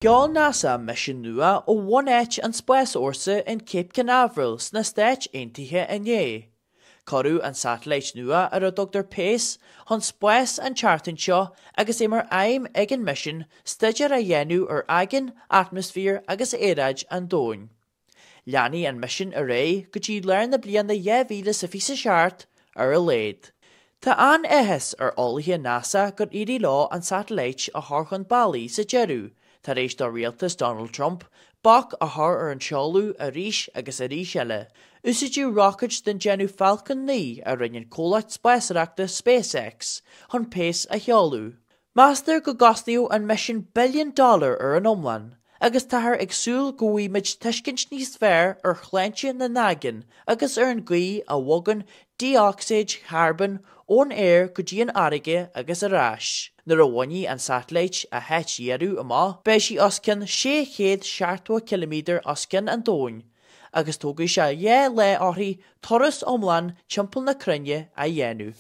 Ceol NASA mission nua o 1H an spes orsa in Cape Canaveral sna stage eintihe en ye. Corú an Satailít Nua a Dr. Pace, hon spes an chartinshaw agus émar aim egin mission stajar a yenu agin atmosphere agus éraj an doin. Liani an mission array could you learn the blian the vila sa fisa shart a laid. Ta an ehes olhia NASA got iri law an Satailít a harchon bali sa jeru. Ta rééis do rialtas Donald Trump, bach a har an seolú a ríis agus a ríisiile. Usidú rockets den genu Falcon ní a rinnean Cúla4 spéisireachta SpaceX, hon Pace a cheolú. Master go gasniú an mission $1 billion an omlan, agus tahar agsúl goí mid tuiscint níos fearr chléintse na nagin, agus an gui a wogan dioxide carbon ón air go dtíon airige agus a ráis. Nuair a bhainní an Satailít a het dhéarú amá, beidh sí oscin 660 km oscin an dóin, agus tógadh sé le orthaí toras omlan timpeall na Cruinne a dhéanú.